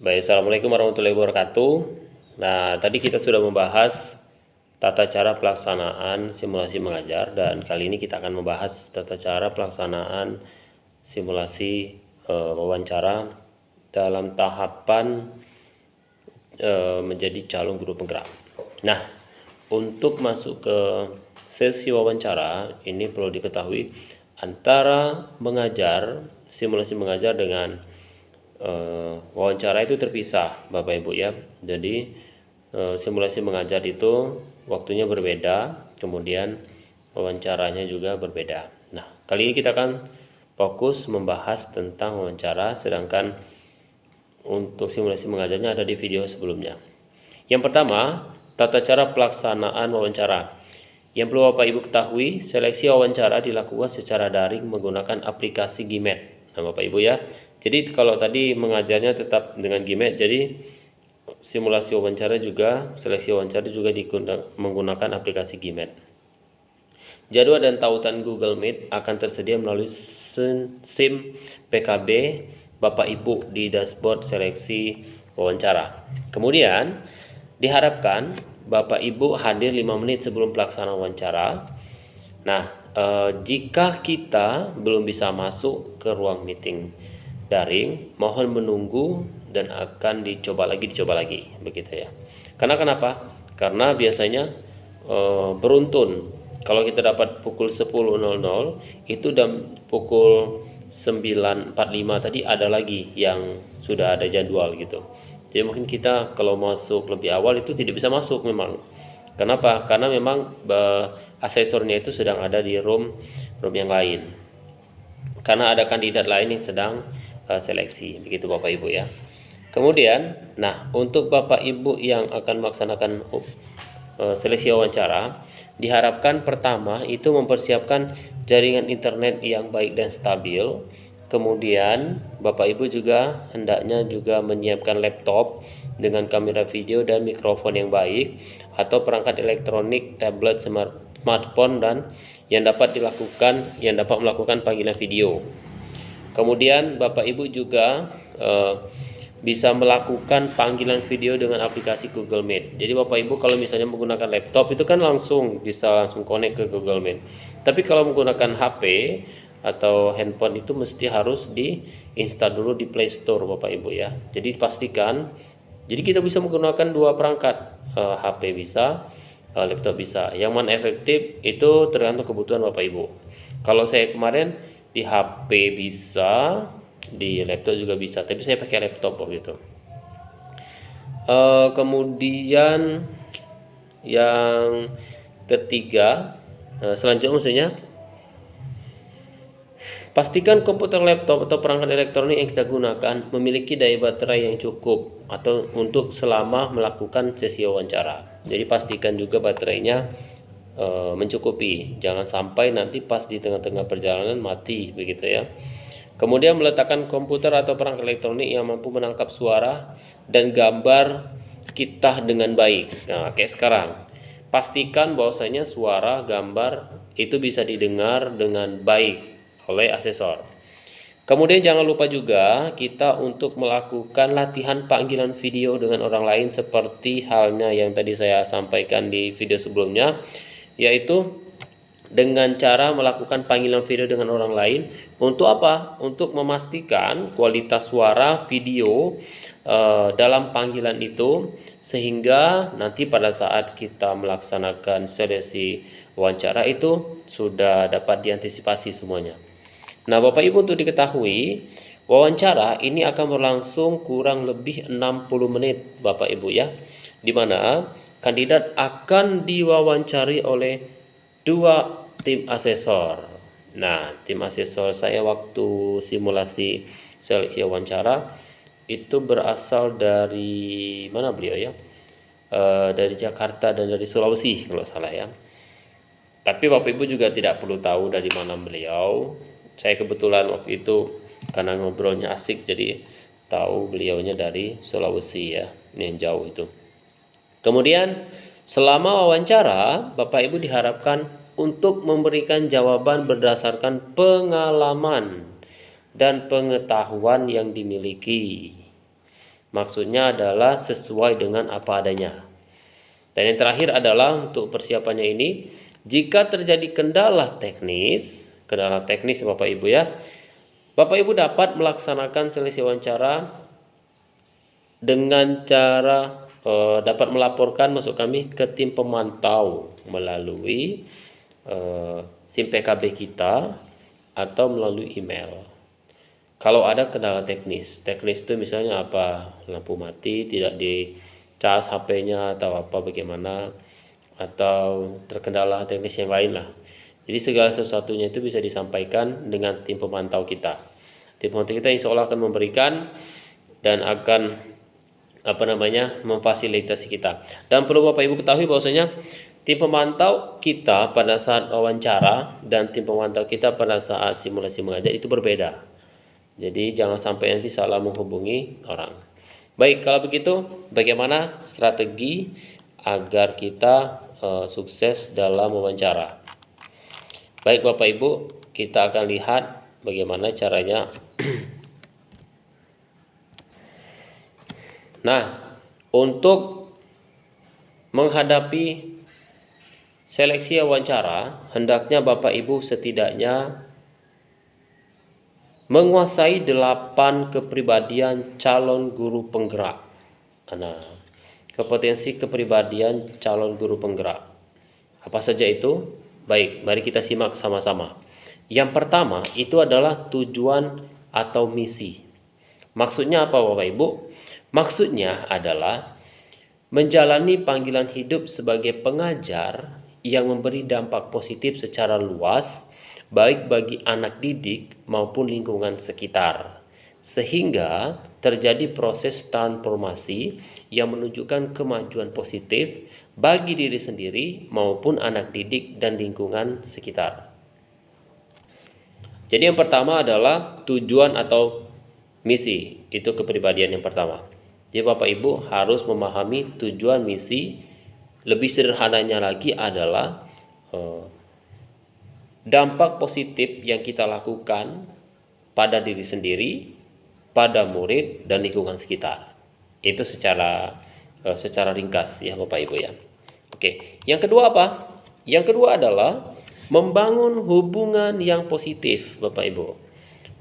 Baik, Assalamualaikum warahmatullahi wabarakatuh. Nah, tadi kita sudah membahas tata cara pelaksanaan simulasi mengajar, dan kali ini kita akan membahas tata cara pelaksanaan simulasi wawancara dalam tahapan menjadi calon guru penggerak. Nah, untuk masuk ke sesi wawancara ini perlu diketahui antara simulasi mengajar dengan wawancara itu terpisah, Bapak Ibu ya. Jadi simulasi mengajar itu waktunya berbeda, kemudian wawancaranya juga berbeda. Nah, kali ini kita akan fokus membahas tentang wawancara, sedangkan untuk simulasi mengajarnya ada di video sebelumnya. Yang pertama, tata cara pelaksanaan wawancara. Yang perlu Bapak Ibu ketahui, seleksi wawancara dilakukan secara daring menggunakan aplikasi GIMAT. Nah, Bapak Ibu ya. Jadi kalau tadi mengajarnya tetap dengan GIMAT, jadi simulasi wawancara juga, seleksi wawancara juga menggunakan aplikasi GIMAT. Jadwal dan tautan Google Meet akan tersedia melalui SIM PKB Bapak Ibu di dashboard seleksi wawancara. Kemudian diharapkan Bapak Ibu hadir 5 menit sebelum pelaksanaan wawancara. Nah, jika kita belum bisa masuk ke ruang meeting daring, mohon menunggu dan akan dicoba lagi begitu ya. Karena kenapa? Karena biasanya beruntun. Kalau kita dapat pukul 10.00 itu dan pukul 9.45 tadi ada lagi yang sudah ada jadwal gitu. Jadi mungkin kita kalau masuk lebih awal itu tidak bisa masuk memang. Kenapa? Karena memang asesornya itu sedang ada di room yang lain. Karena ada kandidat lain yang sedang seleksi, begitu Bapak Ibu ya. Kemudian, nah untuk Bapak Ibu yang akan melaksanakan seleksi wawancara, diharapkan pertama itu mempersiapkan jaringan internet yang baik dan stabil. Kemudian Bapak Ibu juga hendaknya juga menyiapkan laptop dengan kamera video dan mikrofon yang baik, atau perangkat elektronik, tablet, smartphone dan yang dapat melakukan panggilan video. Kemudian Bapak Ibu juga bisa melakukan panggilan video dengan aplikasi Google Meet. Jadi Bapak Ibu kalau misalnya menggunakan laptop itu kan bisa langsung connect ke Google Meet. Tapi kalau menggunakan HP atau handphone itu mesti harus diinstal dulu di Play Store Bapak Ibu ya. Jadi pastikan, jadi kita bisa menggunakan dua perangkat, HP bisa, laptop bisa. Yang mana efektif itu tergantung kebutuhan Bapak Ibu. Kalau saya kemarin di HP bisa, di laptop juga bisa, tapi saya pakai laptop gitu. Kemudian yang ketiga, selanjutnya maksudnya, pastikan komputer, laptop atau perangkat elektronik yang kita gunakan memiliki daya baterai yang cukup atau untuk selama melakukan sesi wawancara. Jadi pastikan juga baterainya mencukupi, jangan sampai nanti pas di tengah-tengah perjalanan mati begitu ya. Kemudian meletakkan komputer atau perangkat elektronik yang mampu menangkap suara dan gambar kita dengan baik. Nah, kayak sekarang, pastikan bahwasanya suara, gambar itu bisa didengar dengan baik oleh asesor. Kemudian jangan lupa juga kita untuk melakukan latihan panggilan video dengan orang lain seperti halnya yang tadi saya sampaikan di video sebelumnya, yaitu dengan cara melakukan panggilan video dengan orang lain. Untuk apa? Untuk memastikan kualitas suara video dalam panggilan itu, sehingga nanti pada saat kita melaksanakan seleksi wawancara itu sudah dapat diantisipasi semuanya. Nah Bapak Ibu, untuk diketahui, wawancara ini akan berlangsung kurang lebih 60 menit Bapak Ibu ya, dimana kandidat akan diwawancari oleh dua tim asesor. Nah, tim asesor saya waktu simulasi seleksi wawancara itu berasal dari mana beliau ya? Dari Jakarta dan dari Sulawesi kalau salah ya. Tapi Bapak Ibu juga tidak perlu tahu dari mana beliau. Saya kebetulan waktu itu karena ngobrolnya asik jadi tahu beliaunya dari Sulawesi ya, yang jauh itu. Kemudian selama wawancara, Bapak Ibu diharapkan untuk memberikan jawaban berdasarkan pengalaman dan pengetahuan yang dimiliki. Maksudnya adalah sesuai dengan apa adanya. Dan yang terakhir adalah untuk persiapannya ini, jika terjadi kendala teknis Bapak Ibu ya, Bapak Ibu dapat melaksanakan seleksi wawancara dengan cara dapat melaporkan masuk kami ke tim pemantau melalui SIM PKB kita atau melalui email. Kalau ada kendala teknis itu misalnya apa, lampu mati, tidak dicas HP-nya atau apa bagaimana, atau terkendala teknis yang lain lah. Jadi segala sesuatunya itu bisa disampaikan dengan tim pemantau kita. Tim pemantau kita insya Allah akan memberikan dan akan memfasilitasi kita. Dan perlu Bapak Ibu ketahui bahwasanya tim pemantau kita pada saat wawancara dan tim pemantau kita pada saat simulasi mengajar itu berbeda. Jadi jangan sampai nanti salah menghubungi orang. Baik, kalau begitu bagaimana strategi agar kita sukses dalam wawancara? Baik Bapak Ibu, kita akan lihat bagaimana caranya. Nah, untuk menghadapi seleksi wawancara, hendaknya Bapak Ibu setidaknya menguasai 8 kepribadian calon guru penggerak. Nah, kompetensi kepribadian calon guru penggerak. Apa saja itu? Baik, mari kita simak sama-sama. Yang pertama itu adalah tujuan atau misi. Maksudnya apa Bapak Ibu? Maksudnya adalah menjalani panggilan hidup sebagai pengajar yang memberi dampak positif secara luas baik bagi anak didik maupun lingkungan sekitar, sehingga terjadi proses transformasi yang menunjukkan kemajuan positif bagi diri sendiri maupun anak didik dan lingkungan sekitar. Jadi yang pertama adalah tujuan atau misi, itu kepribadian yang pertama. Jadi Bapak Ibu harus memahami tujuan misi. Lebih sederhananya lagi adalah dampak positif yang kita lakukan pada diri sendiri, pada murid dan lingkungan sekitar. Itu secara ringkas ya Bapak Ibu ya. Oke, yang kedua apa? Yang kedua adalah membangun hubungan yang positif Bapak Ibu.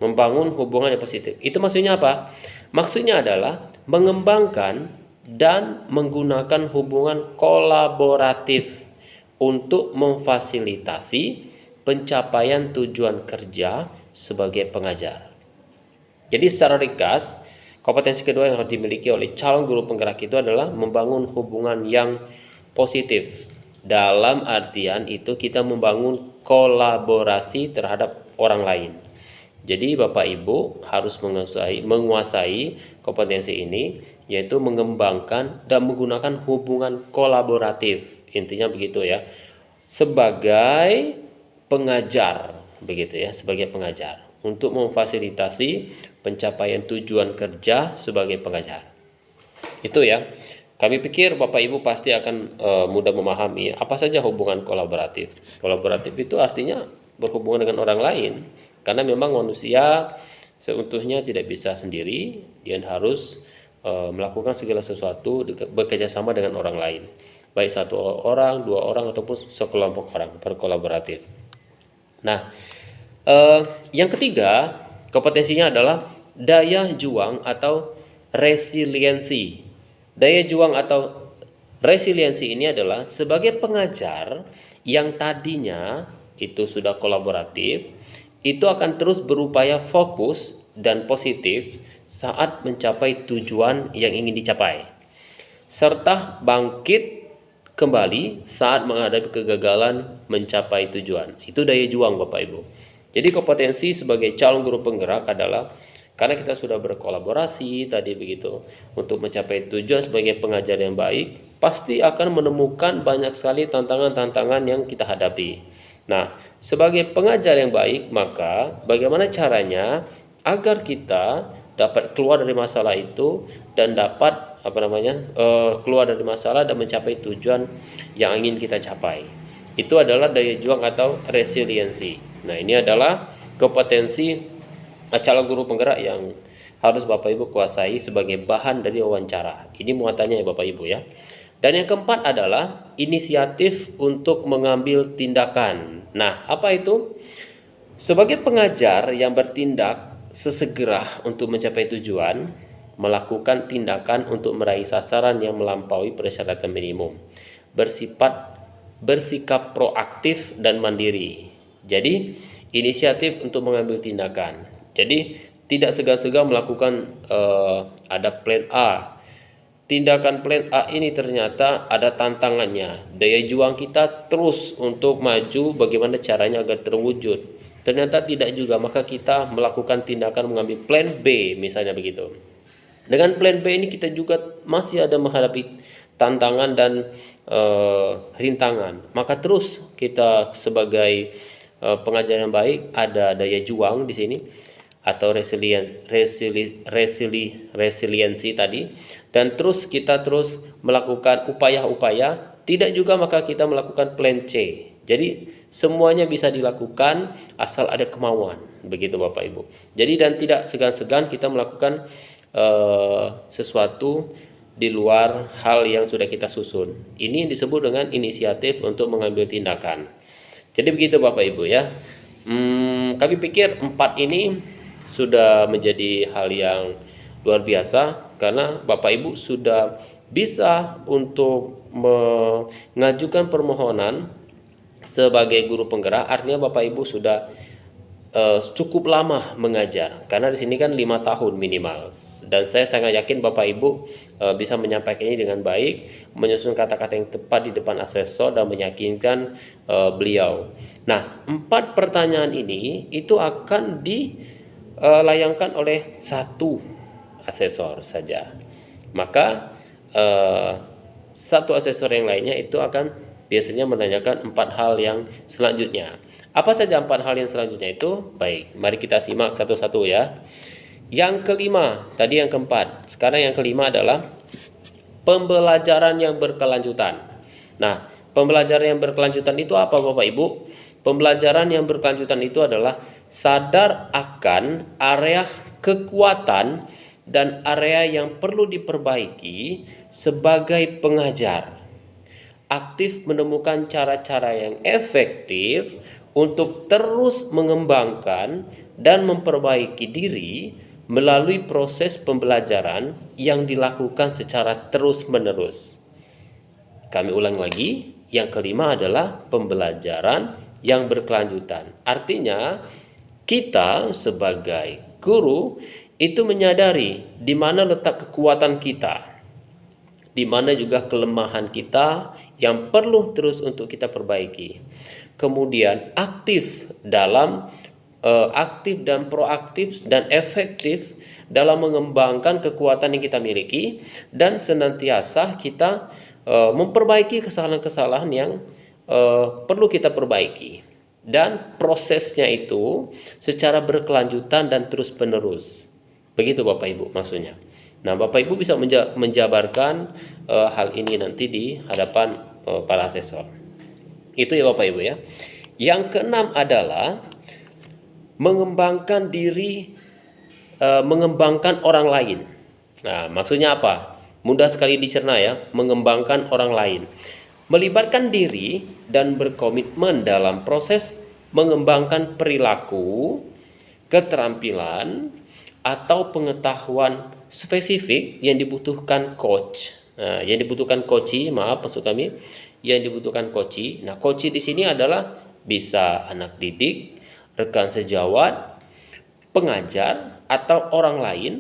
Membangun hubungan yang positif. Itu maksudnya apa? Maksudnya adalah mengembangkan dan menggunakan hubungan kolaboratif untuk memfasilitasi pencapaian tujuan kerja sebagai pengajar. Jadi secara ringkas, kompetensi kedua yang harus dimiliki oleh calon guru penggerak itu adalah membangun hubungan yang positif. Dalam artian itu kita membangun kolaborasi terhadap orang lain. Jadi Bapak Ibu harus menguasai kompetensi ini, yaitu mengembangkan dan menggunakan hubungan kolaboratif. Intinya begitu ya. Sebagai pengajar, begitu ya, sebagai pengajar untuk memfasilitasi pencapaian tujuan kerja sebagai pengajar. Itu ya. Kami pikir Bapak Ibu pasti akan mudah memahami apa saja hubungan kolaboratif. Kolaboratif itu artinya berhubungan dengan orang lain, karena memang manusia seutuhnya tidak bisa sendiri, dia harus melakukan segala sesuatu bekerja sama dengan orang lain, baik satu orang, dua orang ataupun sekelompok orang, berkolaboratif. Nah, yang ketiga kompetensinya adalah daya juang atau resiliensi. Daya juang atau resiliensi ini adalah sebagai pengajar yang tadinya itu sudah kolaboratif, itu akan terus berupaya fokus dan positif saat mencapai tujuan yang ingin dicapai, serta bangkit kembali saat menghadapi kegagalan mencapai tujuan. Itu daya juang Bapak Ibu. Jadi kompetensi sebagai calon guru penggerak adalah karena kita sudah berkolaborasi tadi begitu untuk mencapai tujuan sebagai pengajar yang baik, pasti akan menemukan banyak sekali tantangan-tantangan yang kita hadapi. Nah, sebagai pengajar yang baik, maka bagaimana caranya agar kita dapat keluar dari masalah itu dan dapat keluar dari masalah dan mencapai tujuan yang ingin kita capai. Itu adalah daya juang atau resiliensi. Nah, ini adalah kompetensi calon guru penggerak yang harus Bapak Ibu kuasai sebagai bahan dari wawancara. Ini muatannya ya Bapak Ibu ya. Dan yang keempat adalah inisiatif untuk mengambil tindakan. Nah, apa itu? Sebagai pengajar yang bertindak sesegera untuk mencapai tujuan, melakukan tindakan untuk meraih sasaran yang melampaui persyaratan minimum, bersikap proaktif dan mandiri. Jadi, inisiatif untuk mengambil tindakan. Jadi, tidak segan-segan melakukan ada plan A. Tindakan plan A ini ternyata ada tantangannya. Daya juang kita terus untuk maju, bagaimana caranya agar terwujud. Ternyata tidak juga, maka kita melakukan tindakan mengambil plan B, misalnya begitu. Dengan plan B ini kita juga masih ada menghadapi tantangan dan rintangan. Maka terus kita sebagai pengajar yang baik ada daya juang di sini, atau resiliensi tadi, dan terus kita terus melakukan upaya-upaya. Tidak juga maka kita melakukan plan C. Jadi semuanya bisa dilakukan asal ada kemauan, begitu Bapak Ibu. Jadi dan tidak segan-segan kita melakukan sesuatu di luar hal yang sudah kita susun. Ini disebut dengan inisiatif untuk mengambil tindakan. Jadi begitu Bapak Ibu ya. Kami pikir 4 ini sudah menjadi hal yang luar biasa, karena Bapak Ibu sudah bisa untuk mengajukan permohonan sebagai guru penggerak. Artinya Bapak Ibu sudah cukup lama mengajar, karena di sini kan 5 tahun minimal, dan saya sangat yakin Bapak Ibu bisa menyampaikannya dengan baik, menyusun kata-kata yang tepat di depan asesor dan meyakinkan beliau. Nah, 4 pertanyaan ini itu akan dilayangkan oleh satu asesor saja. Maka satu asesor yang lainnya itu akan biasanya menanyakan 4 hal yang selanjutnya. Apa saja 4 hal yang selanjutnya itu? Baik, mari kita simak satu-satu ya. Yang kelima, tadi yang keempat. Sekarang yang kelima adalah pembelajaran yang berkelanjutan. Nah, pembelajaran yang berkelanjutan itu apa Bapak Ibu? Pembelajaran yang berkelanjutan itu adalah sadar akan area kekuatan dan area yang perlu diperbaiki sebagai pengajar. Aktif menemukan cara-cara yang efektif untuk terus mengembangkan dan memperbaiki diri melalui proses pembelajaran yang dilakukan secara terus-menerus. Kami ulang lagi, yang kelima adalah pembelajaran yang berkelanjutan. Artinya, kita sebagai guru itu menyadari di mana letak kekuatan kita, di mana juga kelemahan kita yang perlu terus untuk kita perbaiki. Kemudian aktif dan proaktif dan efektif dalam mengembangkan kekuatan yang kita miliki, dan senantiasa kita memperbaiki kesalahan-kesalahan yang perlu kita perbaiki, dan prosesnya itu secara berkelanjutan dan terus-menerus. Begitu Bapak Ibu maksudnya. Nah, Bapak Ibu bisa menjabarkan hal ini nanti di hadapan para asesor. Itu ya Bapak Ibu ya. Yang keenam adalah mengembangkan diri, mengembangkan orang lain. Nah, maksudnya apa? Mudah sekali dicerna ya, mengembangkan orang lain. Melibatkan diri dan berkomitmen dalam proses mengembangkan perilaku, keterampilan, atau pengetahuan spesifik yang dibutuhkan coach. Nah, yang dibutuhkan coachee, maaf maksud kami, yang dibutuhkan coachee. Nah, coachee di sini adalah bisa anak didik, rekan sejawat, pengajar, atau orang lain,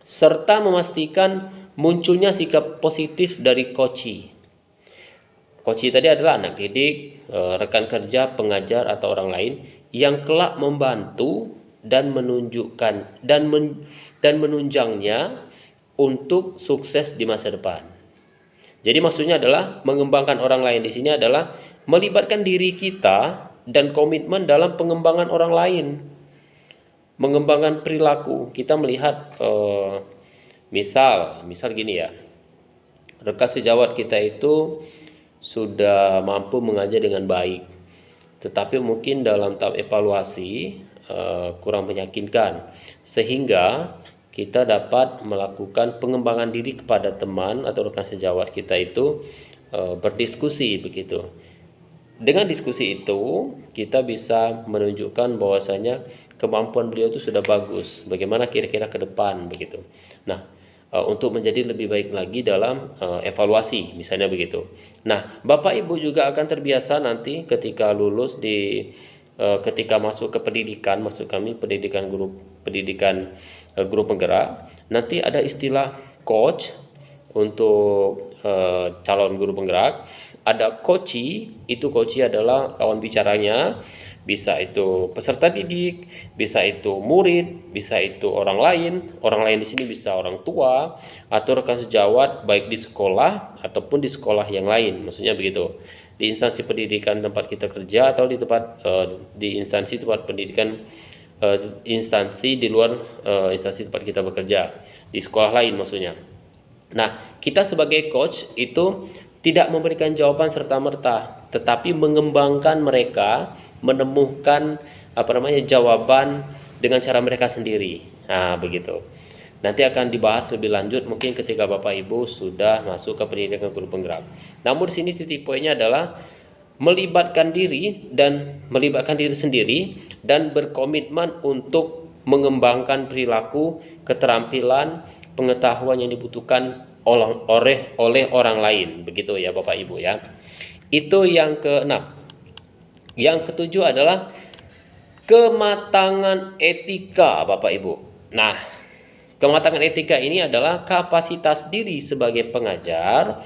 serta memastikan munculnya sikap positif dari coachee. Coachee tadi adalah anak didik, rekan kerja, pengajar, atau orang lain yang kelak membantu dan menunjukkan dan menunjangnya untuk sukses di masa depan. Jadi maksudnya adalah mengembangkan orang lain di sini adalah melibatkan diri kita dan komitmen dalam pengembangan orang lain. Mengembangkan perilaku. Kita melihat misal gini ya. Rekan sejawat kita itu sudah mampu mengajar dengan baik, tetapi mungkin dalam tahap evaluasi kurang meyakinkan, sehingga kita dapat melakukan pengembangan diri kepada teman atau rekan sejawat kita itu berdiskusi begitu. Dengan diskusi itu kita bisa menunjukkan bahwasanya kemampuan beliau itu sudah bagus, bagaimana kira-kira ke depan begitu. Nah, untuk menjadi lebih baik lagi dalam evaluasi misalnya begitu. Nah, Bapak Ibu juga akan terbiasa nanti ketika lulus ketika masuk ke pendidikan, maksud kami pendidikan guru penggerak, nanti ada istilah coach untuk calon guru penggerak. Ada coachee, itu coachee adalah lawan bicaranya, bisa itu peserta didik, bisa itu murid, bisa itu orang lain. Orang lain di sini bisa orang tua atau rekan sejawat baik di sekolah ataupun di sekolah yang lain, maksudnya begitu. Di instansi pendidikan tempat kita kerja atau di instansi tempat pendidikan, instansi di luar instansi tempat kita bekerja, di sekolah lain maksudnya. Nah, kita sebagai coach itu tidak memberikan jawaban serta-merta, tetapi mengembangkan mereka menemukan jawaban dengan cara mereka sendiri. Nah, begitu. Nanti akan dibahas lebih lanjut mungkin ketika Bapak Ibu sudah masuk ke pendidikan guru penggerak. Namun di sini titik poinnya adalah melibatkan diri sendiri dan berkomitmen untuk mengembangkan perilaku, keterampilan, pengetahuan yang dibutuhkan oleh orang lain, begitu ya Bapak Ibu ya. Itu yang keenam. Yang ketujuh adalah kematangan etika Bapak Ibu. Nah, kematangan etika ini adalah kapasitas diri sebagai pengajar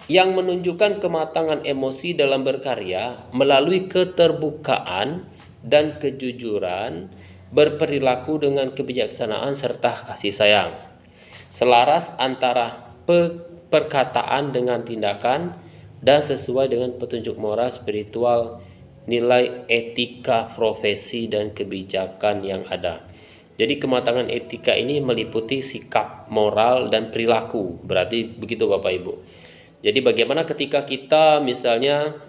yang menunjukkan kematangan emosi dalam berkarya melalui keterbukaan dan kejujuran, berperilaku dengan kebijaksanaan serta kasih sayang, selaras antara perkataan dengan tindakan, dan sesuai dengan petunjuk moral, spiritual, nilai etika, profesi, dan kebijakan yang ada. Jadi kematangan etika ini meliputi sikap, moral, dan perilaku. Berarti begitu Bapak Ibu. Jadi bagaimana ketika kita misalnya